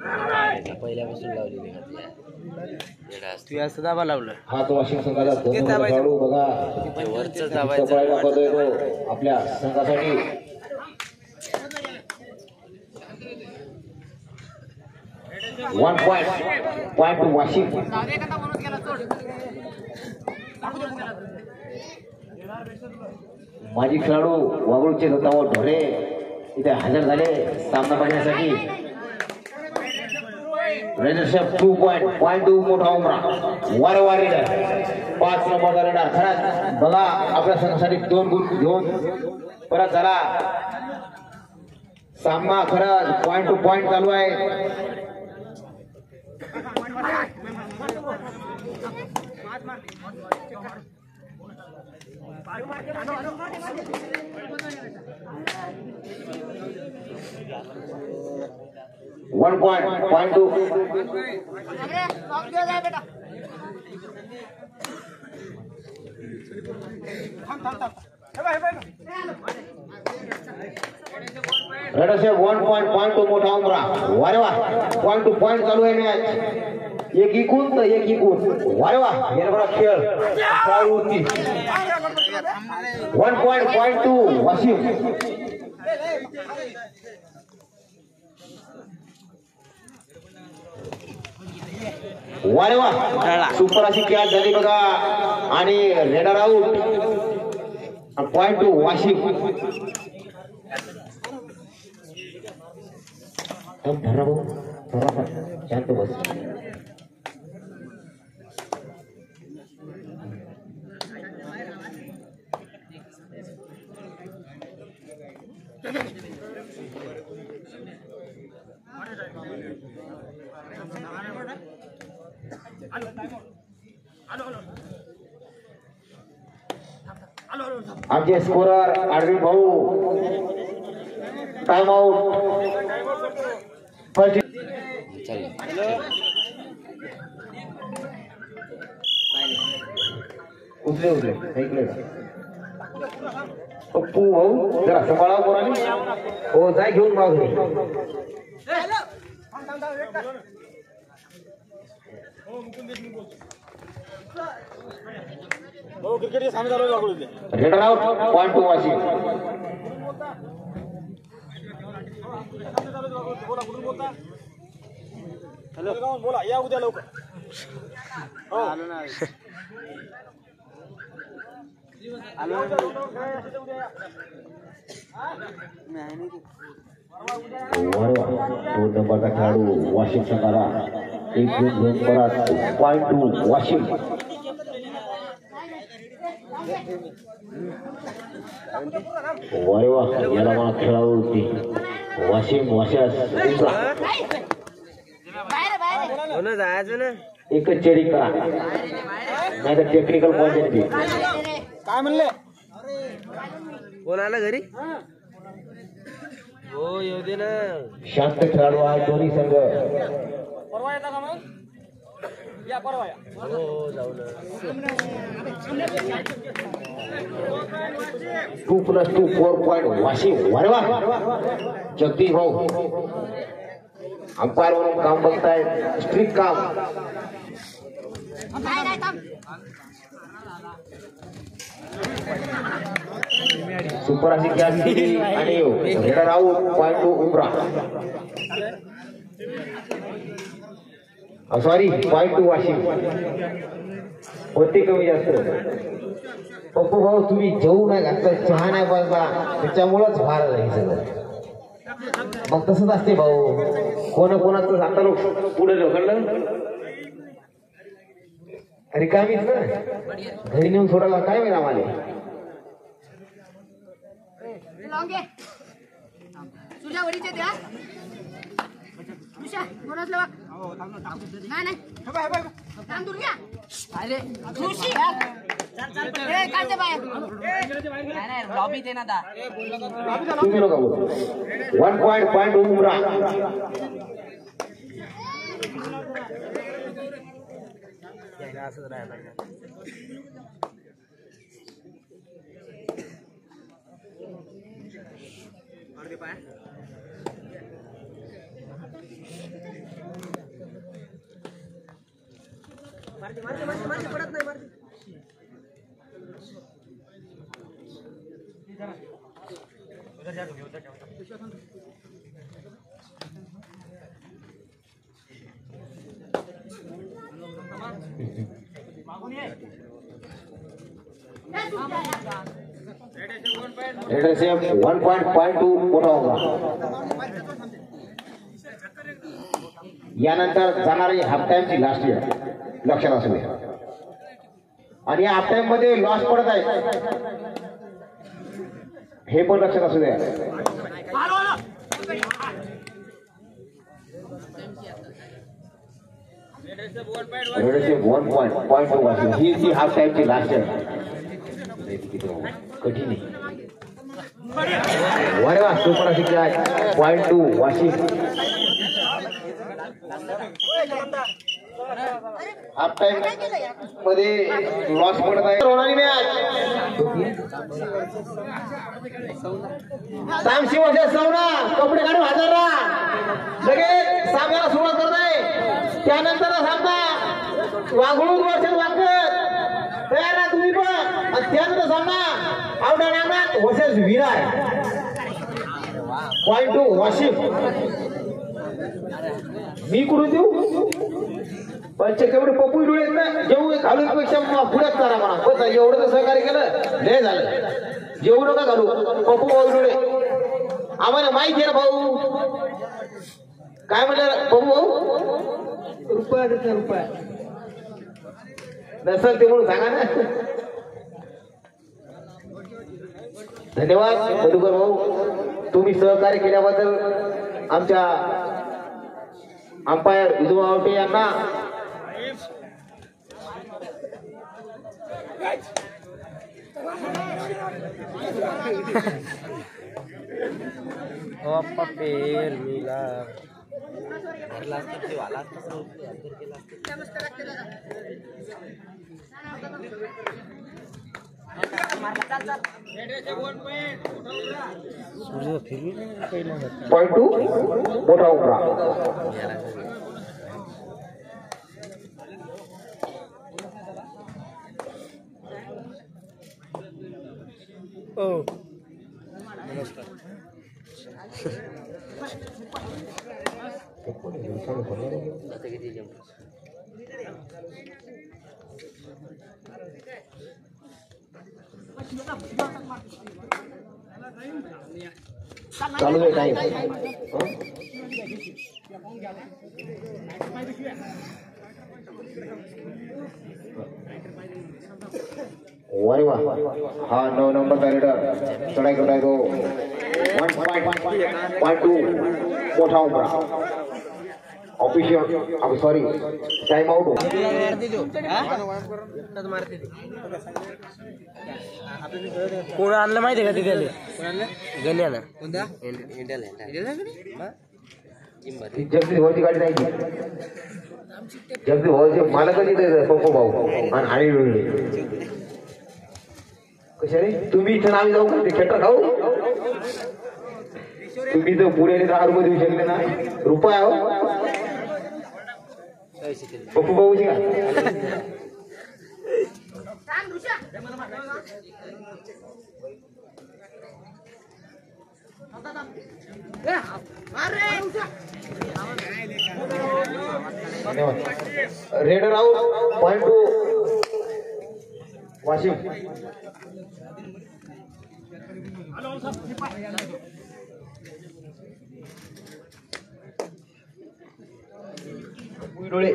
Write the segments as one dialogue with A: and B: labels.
A: पहिल्यापासून लावलेली
B: तू असं दाबा लावलं
C: हा तो वाशिम संघाचा खेळाडू बघा
A: वरच दाबायचं
C: आपल्या संघासाठी 1 पॉइंट वाशिम माजी खेळाडू वागळूचे दत्ताभाऊ ढोरे इथे हजर झाले सामना पाहण्यासाठी रेडरशिप 2 पॉइंट 2 मोठा उमरा वारंवार रेडर 5 नंबरचा रेडर खरंच बघा आपल्या संघासाठी 2 गुण घेऊन परत झाला सामना खरंच पॉइंट टू पॉइंट चालू आहे 1 पॉइंट 2 रेडरशिप 1 पॉइंट 2 मोठा उमरा वारे वा पॉइंट टू पॉइंट चालू आहे मॅच एक इकून तर एक इकून वारे वा हे बरा खेळ चालू होती 1 पॉइंट 2 वाशिम वारे वा सुपर अशी कॅच झाली बघा आणि रेडर आउट पॉइंट 2 वाशिम शांत बस आमचे स्कोरर आडवी भाऊ टाइम आउट उचले ऐकले पप्पू भाऊ जरा सांभाळा कोणाने हो जाय घेऊन मागणी
B: क्रिकेट सामने चालू लागू
C: raider out point 2 Washim
B: hello बोला या उद्या लवकर हो आलो ना आलो
C: दोन नंबरचा खेळाडू वाशिम संघाला 1 गुण परत पॉइंट 2 वाशिम वारे वा याला मला खेळाडू होती वाशिम वाशास
B: जायचं ना
C: एकच चेडिंग करा नाही तर टेक्निकल पॉइंट येते
B: काय म्हणले कोण आला घरी हो येऊ दे ना
C: शांत खेळाडू आहे दोन्ही संघ
B: परवा येता का मग या परवा या हो जाऊ ना
C: 2 + 2 4 पॉइंट वाशिम वारे वा जगदीश भाऊ अंपायर म्हणून काम बघताय स्ट्रिक्ट काम सुपर अशी कॅच केली आणि रेडर आउट पॉइंट 2 उमरा सॉरी पॉइंट 2 वाशिम होते कमी जास्त पप्पू भाऊ तुम्ही जेवू नाही घातलं चहा नाही बघा त्याच्यामुळेच फार नाही सगळं मग तसंच असते भाऊ कोणाचं आता लोक पुढे ढकललं रिकामीच ना घरी नेऊन सोडायला काय माहिती आम्हाला तुम्ही लोक 1 पॉइंट उमरा रेडरशिप 1.52 मोठा होगा. यानंतर जाणारी हाफ टाइमची लास्ट इयर लक्षात असू द्या. आणि या हाफ टाइम मध्ये लॉस पडत आहे हे पण लक्षात असू द्या. रेडरशिप 1.52 वाजली. ही ती हाफ टाइमची लास्ट इयर कठीण आहे. अरे वा सुपर अशी काय 0.2 वाशी. हाफ टाइम मध्ये लॉस पडत आहे. होणारी मॅच सामशी वाजता सवना कपडे काढून हजर राहा. लगेच सामन्याला सुरुवात करत आहे. त्यानंतर सामना वाघळून वर्षात वागत तयार ना तुम्ही पण. आणि त्यानंतर सामना आवडा नामात वर्सेस विरार 0.2 वाशिम. मी कुठून देऊ पंच केवढे पप्पू डोळे ना जेवढे घालून पेक्षा पुढ्यात करा म्हणा. बस एवढं तर सहकार्य केलं लय झालं. जेवू नका घालू पप्पू भाऊ डोळे. आम्हाला माहिती आहे ना भाऊ. काय म्हणलं पप्पू भाऊ रुपया रुपया नसल ते म्हणून सांगा ना. धन्यवाद मधुकर भाऊ तुम्ही सहकार्य केल्याबद्दल. आमच्या अंपायर विजू आवटे यांना
A: पेर मिला
C: .2 मोठा उपरा. चालू आहे टाइम. अरे वा हा 9 नंबरचा रेडर चढाई करत आहे तो 1.2 मोठा उपरा. Official sorry time out.
A: कोण आणलं माहिती का तिथे गण्याला
C: जगदीश भाऊची गाडी नाही. जगदीश भाऊचे मालकच इथे पप्पू भाऊ आणि आणि वेगळे कशा रे तुम्ही इथं आम्ही जाऊ का ते खेळता खाऊ. तुम्ही जर पुढे 10 रुपये देऊ शकले ना रुपया हो पप्पू भाऊची का. Raider out 0.2 Washim. डोळे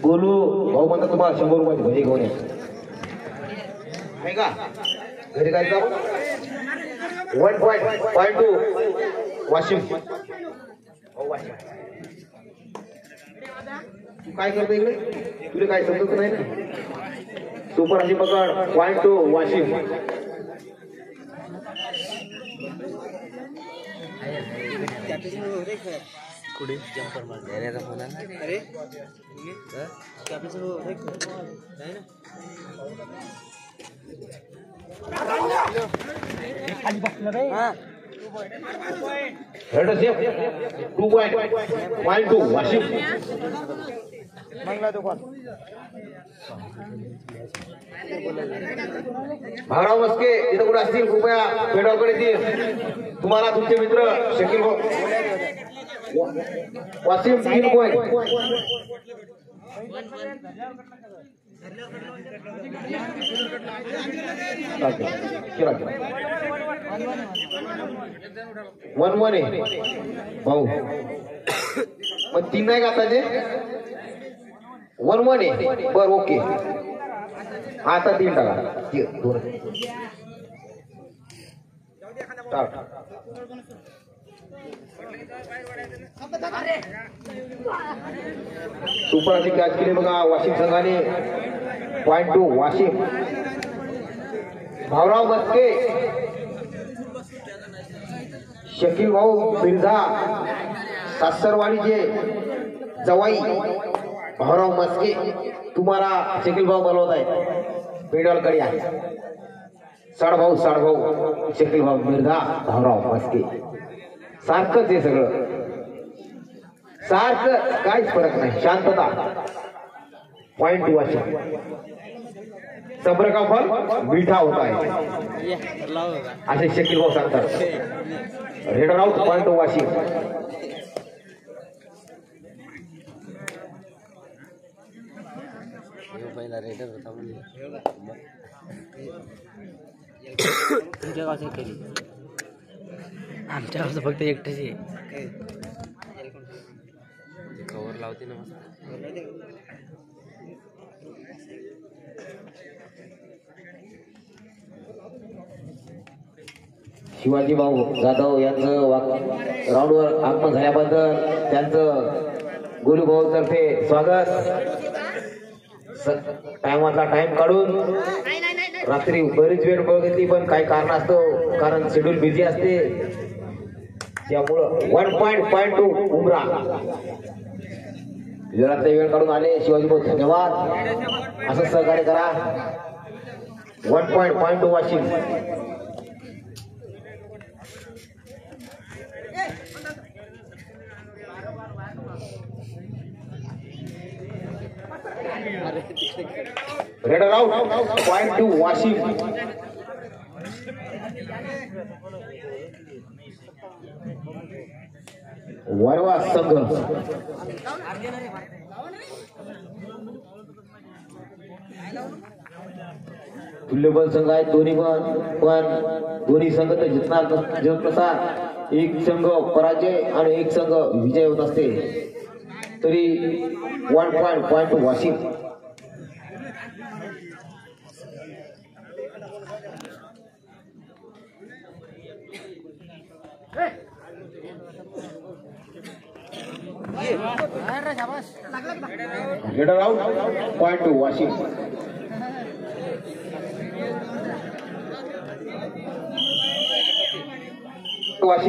C: बोलू भाऊ म्हणतात तुम्हाला 100 रुपयाची भजी घेऊन आहे का घरी काय जाऊ. 1.2 वाशिम. तू काय करतो इकडे तुला काय समजत नाही ना. सुपर अशी पकड 0.2 वाशिम.
A: कुठे जंपर मार देण्याचा फोन आहे. अरे
C: Head of 2.2 वाशिम. भावराव मस्के इथं कुठे असतील कृपया पेडगावकडे येतील. तुम्हाला तुमचे मित्र Shakeel Wasim 3 point. One one आहे भाऊ. मग 3 नाही का आताचे 1-1 आहे. बर ओके. आता 3 टाका. 2 सुपरची कॅच केली बघा वाशिम संघाने. पॉइंट 2 वाशिम. भावराव मस्के शकील भाऊ मिर्झा सासरवाडीचे जवाई भावराव मस्के तुम्हाला शकील भाऊ बोलवत आहे. पेडगावकडे आहे. साडभाऊ शकील भाऊ मिर्झा भावराव मस्के सारखंच आहे सगळं. सारखं काहीच फरक नाही. शांतता. पॉइंट 2 वाशिम. सब्र का फल मीठा होता है असे शकील भाऊ सांगतात. Red out. पॉइंट 2 वाशिम.
A: पहिला रेडर होता आमच्या गावचं फक्त एकटेच आहे. कवर लावते ना मस्त.
C: शिवाजी भाऊ जाधव यांचं राऊंडवर आगमन झाल्याबद्दल त्यांचं गुरुभाऊ तर्फे स्वागत. टाइमाचा टाइम काढून रात्री बरीच वेळ बघितली पण काही कारण असतं कारण शेड्यूल बिझी असते त्यामुळं 1.2 उमरा जरात वेळ काढून आले. शिवाजी भाऊ धन्यवाद. असं सहकार्य करा. 1.2 Washim. Raid out. Point 2 Washim. वरवा संघ तुल्यबल संघ आहेत दोन्ही पण दोन्ही संघ तर जिंकणार नसतात. एक संघ पराजय आणि एक संघ विजय होत असते. तरी 1.2 Washim. Raid out. Point 2 Washim.